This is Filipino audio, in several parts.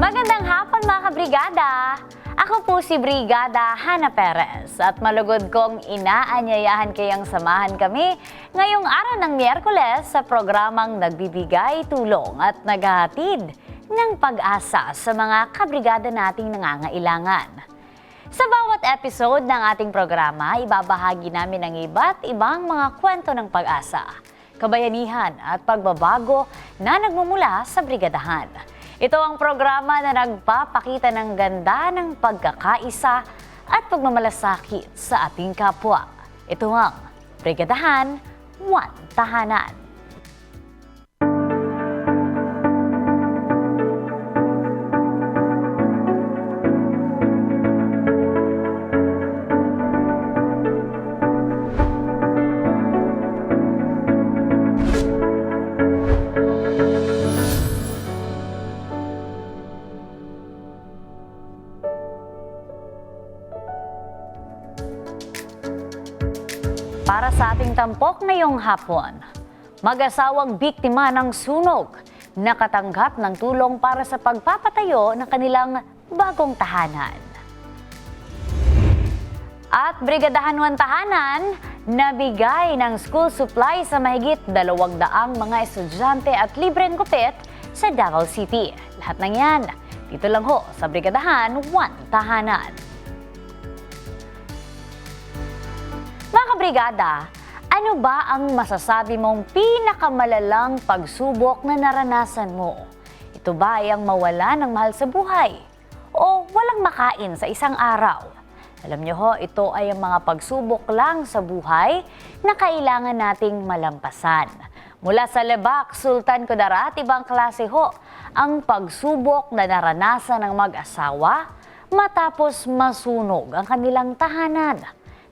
Magandang hapon mga kabrigada! Ako po si Brigada Hana Perez at malugod kong inaanyayahan kayang samahan kami ngayong araw ng Miyerkules sa programang nagbibigay tulong at naghahatid ng pag-asa sa mga kabrigada nating nangangailangan. Sa bawat episode ng ating programa, ibabahagi namin ang iba't ibang mga kwento ng pag-asa, kabayanihan at pagbabago na nagmumula sa brigadahan. Ito ang programa na nagpapakita ng ganda ng pagkakaisa at pagmamalasakit sa ating kapwa. Ito ang Brigadahan, One Tahanan. Para sa ating tampok ngayong hapon, mag-asawang biktima ng sunog nakatanggap ng tulong para sa pagpapatayo ng kanilang bagong tahanan. At Brigadahan One Tahanan, nabigay ng school supply sa mahigit 200 mga estudyante at libreng gupit sa Davao City. Lahat ng yan, dito lang ho sa Brigadahan One Tahanan. Mga kabrigada, ano ba ang masasabi mong pinakamalalang pagsubok na naranasan mo? Ito ba ay ang mawala ng mahal sa buhay? O walang makain sa isang araw? Alam niyo ho, ito ay ang mga pagsubok lang sa buhay na kailangan nating malampasan. Mula sa Lebak, Sultan Kudarat, ibang klase ho ang pagsubok na naranasan ng mag-asawa matapos masunog ang kanilang tahanan.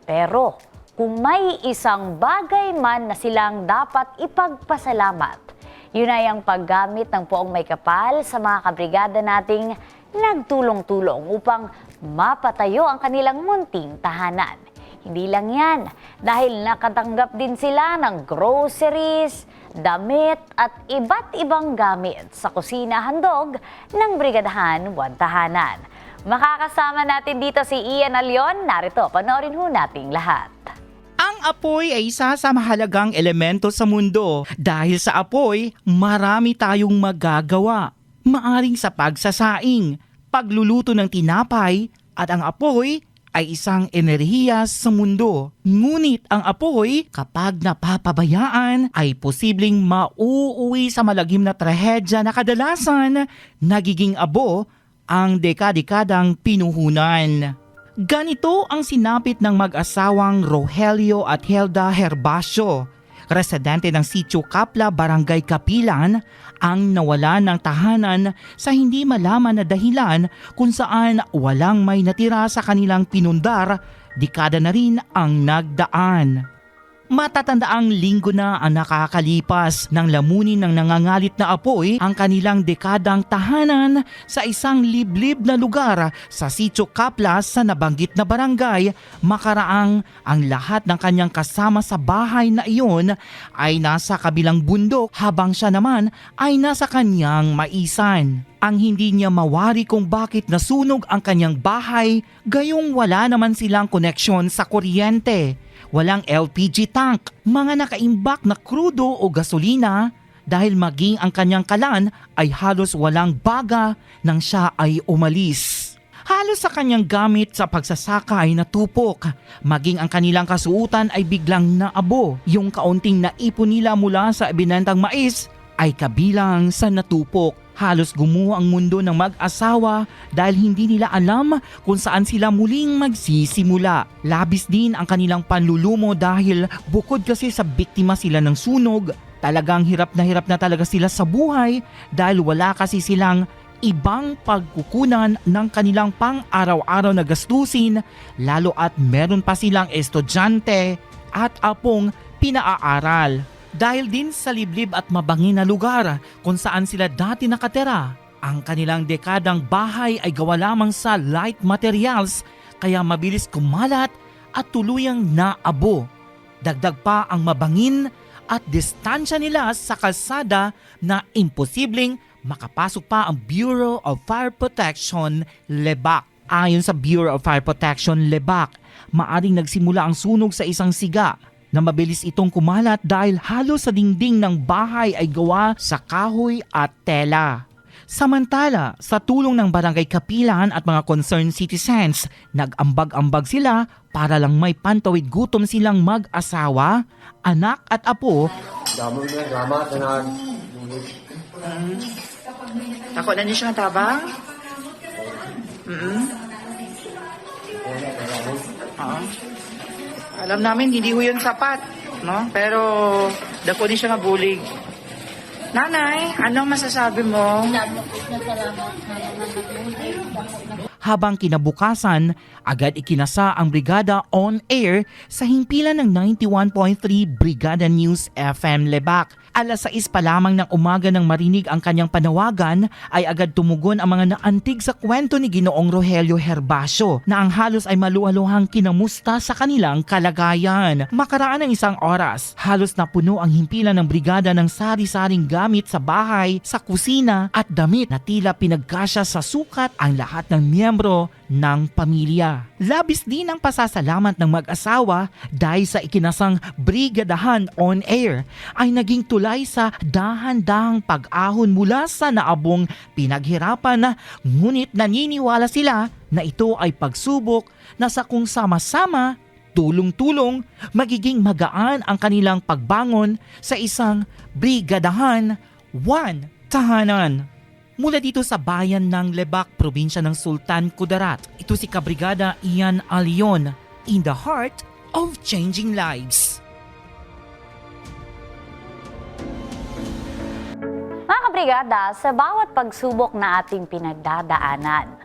Pero kung may isang bagay man na silang dapat ipagpasalamat, yun ay ang paggamit ng poong may kapal sa mga kabrigada nating nagtulong-tulong upang mapatayo ang kanilang munting tahanan. Hindi lang yan, dahil nakatanggap din sila ng groceries, damit at iba't ibang gamit sa kusina handog ng Brigadahan One Tahanan. Makakasama natin dito si Ian Alion. Narito, panoorin ho nating lahat. Ang apoy ay isa sa mahalagang elemento sa mundo. Dahil sa apoy, marami tayong magagawa. Maaring sa pagsasaing, pagluluto ng tinapay, at ang apoy ay isang enerhiya sa mundo. Ngunit ang apoy, kapag napapabayaan, ay posibleng mauuwi sa malagim na trahedya na kadalasan nagiging abo ang dekadang pinuhunan. Ganito ang sinapit ng mag-asawang Rogelio at Helda Herbacio, residente ng Sitio Kapla, Barangay Kapilan, ang nawalan ng tahanan sa hindi malaman na dahilan kung saan walang may natira sa kanilang pinundar, dekada na rin ang nagdaan. Matatandaang linggo na ang nakakalipas nang lamunin ng nangangalit na apoy ang kanilang dekadang tahanan sa isang liblib na lugar sa Sitio Kapla sa nabanggit na barangay. Makaraang ang lahat ng kanyang kasama sa bahay na iyon ay nasa kabilang bundok habang siya naman ay nasa kanyang maisan. Ang hindi niya mawari kung bakit nasunog ang kanyang bahay, gayong wala naman silang koneksyon sa kuryente. Walang LPG tank, mga nakaimbak na krudo o gasolina dahil maging ang kanyang kalan ay halos walang baga nang siya ay umalis. Halos sa kanyang gamit sa pagsasaka ay natupok, maging ang kanilang kasuutan ay biglang naabo. Yung kaunting naipon nila mula sa ibinentang mais ay kabilang sa natupok. Halos gumuho ang mundo ng mag-asawa dahil hindi nila alam kung saan sila muling magsisimula. Labis din ang kanilang panlulumo dahil bukod kasi sa biktima sila ng sunog, talagang hirap na talaga sila sa buhay dahil wala kasi silang ibang pagkukunan ng kanilang pang-araw-araw na gastusin, lalo at meron pa silang estudyante at apong pinaaral. Dahil din sa liblib at mabangin na lugar kung saan sila dati nakatira, ang kanilang dekadang bahay ay gawa lamang sa light materials kaya mabilis kumalat at tuluyang naabo. Dagdag pa ang mabangin at distansya nila sa kalsada na imposibleng makapasok pa ang Bureau of Fire Protection, LEBAC. Ayon sa Bureau of Fire Protection, LEBAC, maaring nagsimula ang sunog sa isang siga na mabilis itong kumalat dahil halos sa dingding ng bahay ay gawa sa kahoy at tela. Samantala, sa tulong ng barangay kapilan at mga concerned citizens, nag-ambag-ambag sila para lang may pantawid gutom silang mag-asawa, anak at apo. Ako na niyo siya tabang? Alam namin, hindi ho yun sapat, no? Pero, dako din siya mabulig. Nanay, anong masasabi mo? Habang kinabukasan, agad ikinasa ang brigada on air sa himpilan ng 91.3 Brigada News FM LEBAC. Alas 6 pa lamang ng umaga nang marinig ang kanyang panawagan ay agad tumugon ang mga naantig sa kwento ni Ginoong Rogelio Herbacio na ang halos ay maluhaluhang kinamusta sa kanilang kalagayan. Makaraan ng isang oras, halos napuno ang himpilan ng brigada ng sari-saring gamit sa bahay, sa kusina at damit na tila pinagkasya sa sukat ang lahat ng miyembro ng pamilya. Labis din ang pasasalamat ng mag-asawa dahil sa ikinasang brigadahan on air ay naging tulay sa dahan-dahang pag-ahon mula sa naabong pinaghirapan na ngunit naniniwala sila na ito ay pagsubok na sa kung sama-sama, tulong-tulong, magiging magaan ang kanilang pagbangon sa isang brigadahan, one tahanan. Mula dito sa bayan ng LEBAC, probinsya ng Sultan Kudarat, ito si Kabrigada Ian Alion, in the heart of changing lives. Mga kabrigada, sa bawat pagsubok na ating pinagdadaanan,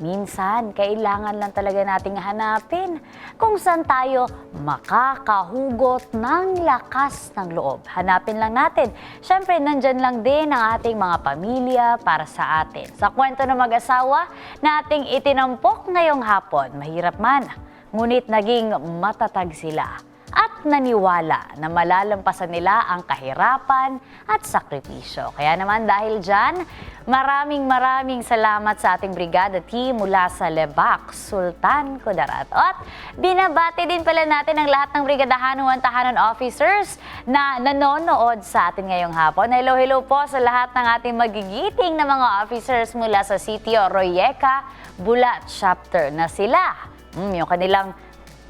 minsan kailangan lang talaga nating hanapin kung saan tayo makakahugot ng lakas ng loob. Hanapin lang natin. Siyempre, nandyan lang din ang ating mga pamilya para sa atin. Sa kwento ng mag-asawa na ating itinampok ngayong hapon, mahirap man, ngunit naging matatag sila at naniwala na malalampasan nila ang kahirapan at sakripisyo. Kaya naman dahil dyan, maraming salamat sa ating brigada team mula sa LEBAC, Sultan Kudarat. At binabati din pala natin ang lahat ng brigadahan ng tahanan officers na nanonood sa atin ngayong hapon. Hello po sa lahat ng ating magigiting na mga officers mula sa Sitio Royeca, Bulat Chapter na sila. Yung kanilang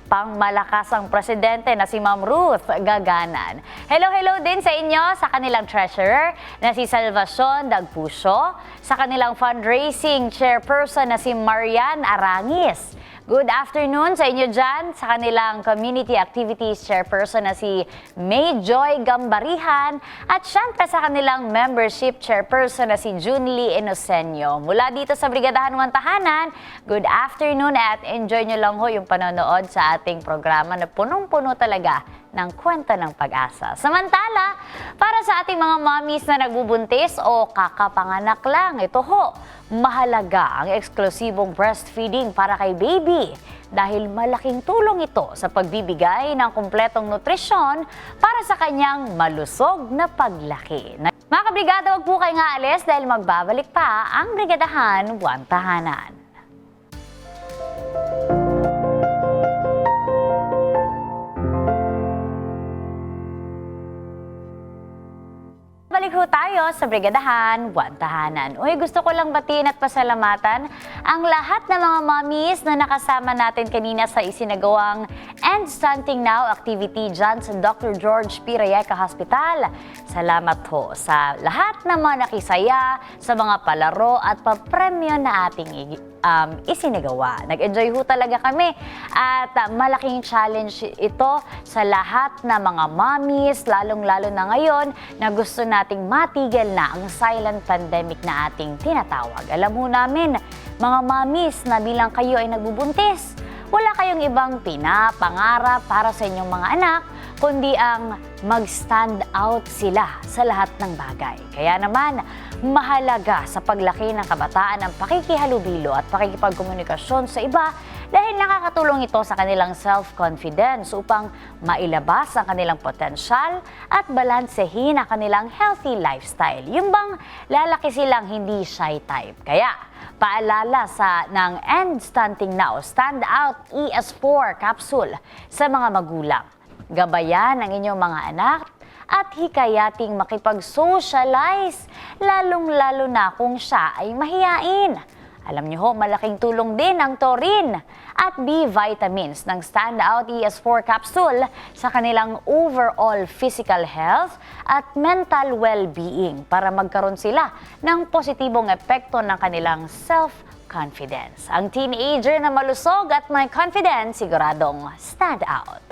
pangmalakasang presidente na si Ma'am Ruth Gaganan. Hello din sa inyo sa kanilang treasurer na si Salvacion Dagpuso, sa kanilang fundraising chairperson na si Marian Arangis. Good afternoon sa inyo dyan, sa kanilang community activities chairperson na si May Joy Gambarihan at syempre sa kanilang membership chairperson na si Junlie Inocenio. Mula dito sa Brigadahan ng Tahanan, good afternoon at enjoy nyo lang ho yung panonood sa ating programa na punong-puno talaga ng kwento ng pag-asa. Samantala, para sa ating mga mommies na nagbubuntis o kakapanganak lang, ito ho, mahalaga ang eksklusibong breastfeeding para kay baby dahil malaking tulong ito sa pagbibigay ng kumpletong nutrisyon para sa kanyang malusog na paglaki. Mga kabrigada, wag po kayong aalis dahil magbabalik pa ang Brigadahan One Tahanan. Balik ho tayo sa Brigadahan One Tahanan. Uy, gusto ko lang batiin at pasalamatan ang lahat ng mga mommies na nakasama natin kanina sa isinagawang End Stunting Now activity dyan sa Dr. George P. Royeca Hospital. Salamat ho sa lahat ng mga nakisaya, sa mga palaro at papremyo na ating isinagawa. Nag-enjoy ho talaga kami at malaking challenge ito sa lahat ng mga mommies, lalong-lalo na ngayon na gusto nating matigil na ang silent pandemic na ating tinatawag. Alam ho namin, mga mommies, na bilang kayo ay nagbubuntis, wala kayong ibang pinapangarap para sa inyong mga anak, kundi ang mag-stand out sila sa lahat ng bagay. Kaya naman, mahalaga sa paglaki ng kabataan ang pakikihalubilo at pakikipagkomunikasyon sa iba dahil nakakatulong ito sa kanilang self-confidence upang mailabas ang kanilang potensyal at balansehin ang kanilang healthy lifestyle. Yung bang lalaki silang hindi shy type. Kaya paalala ng End Stunting Now Stand Out ES4 capsule sa mga magulang. Gabayan ang inyong mga anak at hikayating makipag-socialize, lalong-lalo na kung siya ay mahiyain. Alam niyo ho, malaking tulong din ang taurine at B vitamins ng Stand Out ES4 capsule sa kanilang overall physical health at mental well-being para magkaroon sila ng positibong epekto ng kanilang self-confidence. Ang teenager na malusog at may confidence, siguradong stand out.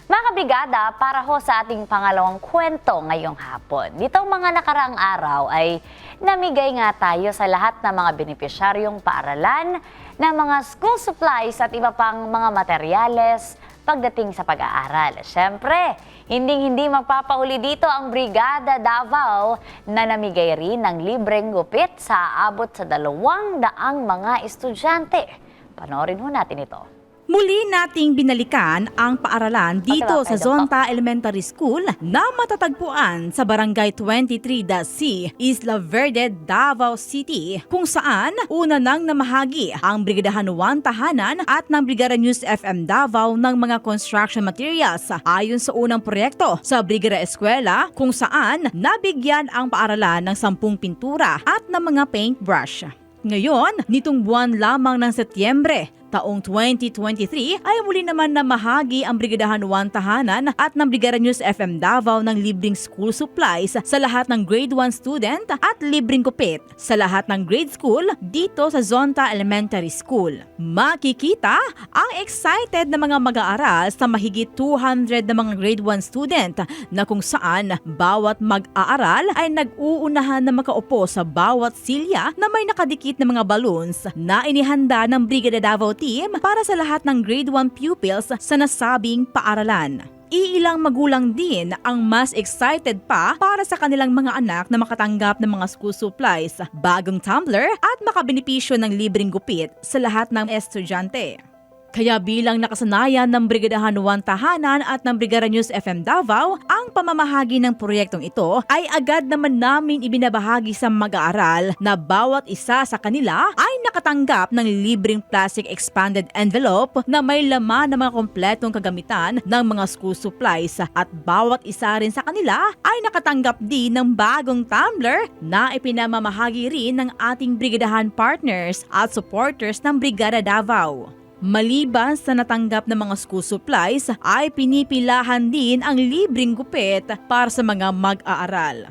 Mga kabrigada, para ho sa ating pangalawang kwento ngayong hapon. Ditong mga nakaraang araw ay namigay nga tayo sa lahat ng mga benepisyaryong paaralan ng mga school supplies at iba pang mga materyales pagdating sa pag-aaral. Siyempre, hindi magpapauli dito ang Brigada Davao na namigay rin ng libreng gupit sa abot sa 200 mga estudyante. Panoorin ho natin ito. Muli nating binalikan ang paaralan dito sa Zonta Elementary School na matatagpuan sa Barangay 23-C, Isla Verde, Davao City, kung saan una nang namahagi ang Brigadahan 1 Tahanan at ng Brigada News FM Davao ng mga construction materials ayon sa unang proyekto sa Brigada Eskwela kung saan nabigyan ang paaralan ng 10 pintura at ng mga paintbrush. Ngayon, nitong buwan lamang ng Setyembre, taong 2023 ay muli naman na mahagi ang Brigadahan 1 Tahanan at ng Brigada News FM Davao ng libreng school supplies sa lahat ng grade 1 student at libreng kupit sa lahat ng grade school dito sa Zonta Elementary School. Makikita ang excited na mga mag-aaral sa mahigit 200 na mga grade 1 student na kung saan bawat mag-aaral ay nag-uunahan na makaupo sa bawat silya na may nakadikit na mga balloons na inihanda ng Brigada Davao team para sa lahat ng grade 1 pupils sa nasabing paaralan. Iilang magulang din ang mas excited pa para sa kanilang mga anak na makatanggap ng mga school supplies, bagong tumbler at makabenepisyo ng libreng gupit sa lahat ng estudyante. Kaya bilang nakasanayan ng Brigadahan 1 Tahanan at ng Brigada News FM Davao, ang pamamahagi ng proyektong ito ay agad naman namin ibinabahagi sa mag-aaral na bawat isa sa kanila ay nakatanggap ng libreng plastic expanded envelope na may laman ng mga kompletong kagamitan ng mga school supplies at bawat isa rin sa kanila ay nakatanggap din ng bagong tumbler na ipinamamahagi rin ng ating brigadahan partners at supporters ng Brigada Davao. Maliban sa natanggap ng mga school supplies, ay pinipilahan din ang libreng gupit para sa mga mag-aaral.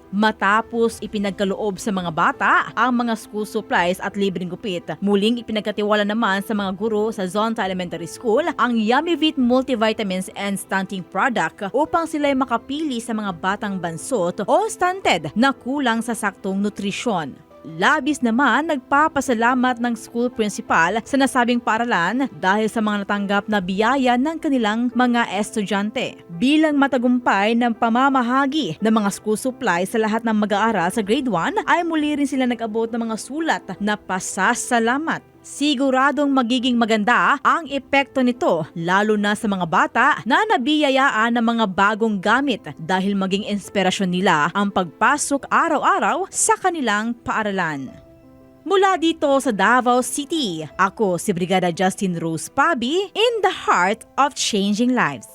Matapos ipinagkaloob sa mga bata ang mga school supplies at libreng gupit, muling ipinagkatiwala naman sa mga guro sa Zonta Elementary School ang YummyVit Multivitamins and Stunting Product upang sila'y makapili sa mga batang bansot o stunted na kulang sa saktong nutrisyon. Labis naman nagpapasalamat ng school principal sa nasabing paaralan dahil sa mga natanggap na biyaya ng kanilang mga estudyante. Bilang matagumpay ng pamamahagi ng mga school supplies sa lahat ng mag-aaral sa grade 1 ay muli rin sila nag-abot ng mga sulat na pasasalamat. Siguradong magiging maganda ang epekto nito lalo na sa mga bata na nabiyayaan ng mga bagong gamit dahil maging inspirasyon nila ang pagpasok araw-araw sa kanilang paaralan. Mula dito sa Davao City, ako si Brigada Justin Rose Pabi in the heart of changing lives.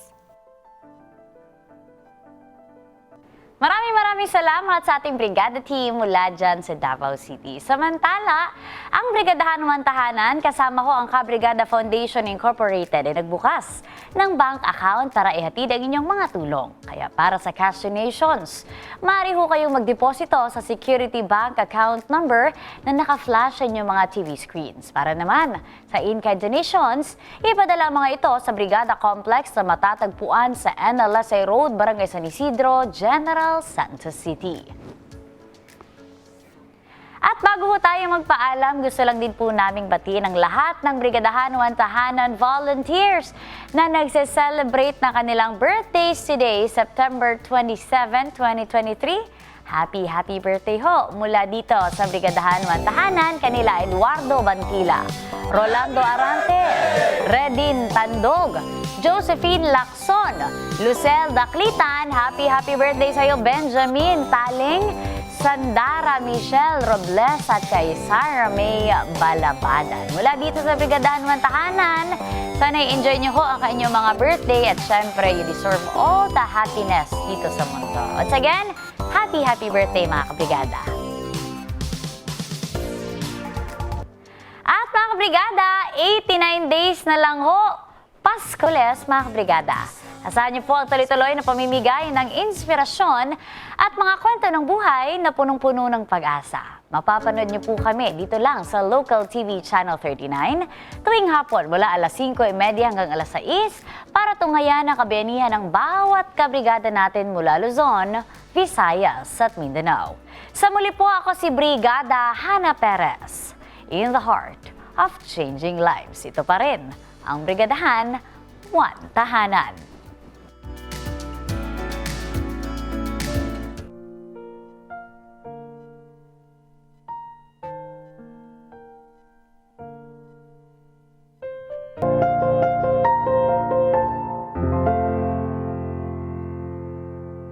Maraming salamat sa ating brigada team mula dyan sa Davao City. Samantala, ang Brigadahan 1 Tahanan kasama ko ang Kabrigada Foundation Incorporated ay nagbukas ng bank account para ihatid ang inyong mga tulong. Kaya para sa cash donations, maaari ho kayong magdeposito sa security bank account number na naka-flash sa inyong mga TV screens. Para naman sa in-kind donations, ipadala mga ito sa Brigada Complex na matatagpuan sa NLSA Road, Barangay San Isidro, General Santos City. At At bago po tayo magpaalam, gusto lang din po naming batiin ang lahat ng Brigadahan 1 Tahanan volunteers na nagse-celebrate na kanilang birthdays today, September 27, 2023. Happy birthday ho mula dito sa Brigadahan 1 Tahanan, kanila Eduardo Bantila, Rolando Arante, Redin Tandog, Josephine Lacson, Lucel Daklitan, happy birthday sa iyo Benjamin Taling, Sandara Michelle Robles at kay Sarah May Balabadan. Mula dito sa Brigadahan 1 Tahanan, sana'y enjoy niyo ho ang kanyang mga birthday at syempre you deserve all the happiness dito sa mundo. Once again, happy birthday mga kabrigada. At mga kabrigada, 89 days na lang ho, Paskoles mga kabrigada. Asahan niyo po ang tuloy-tuloy na pamimigay ng inspirasyon at mga kwento ng buhay na punong-puno ng pag-asa. Mapapanood niyo po kami dito lang sa Local TV Channel 39 tuwing hapon mula alas 5:30 hanggang alas 6 para tungayan ang kabayanihan ng bawat kabrigada natin mula Luzon, Visayas at Mindanao. Sa muli po ako si Brigada Hannah Perez, in the heart of changing lives. Ito pa rin ang Brigadahan 1 Tahanan.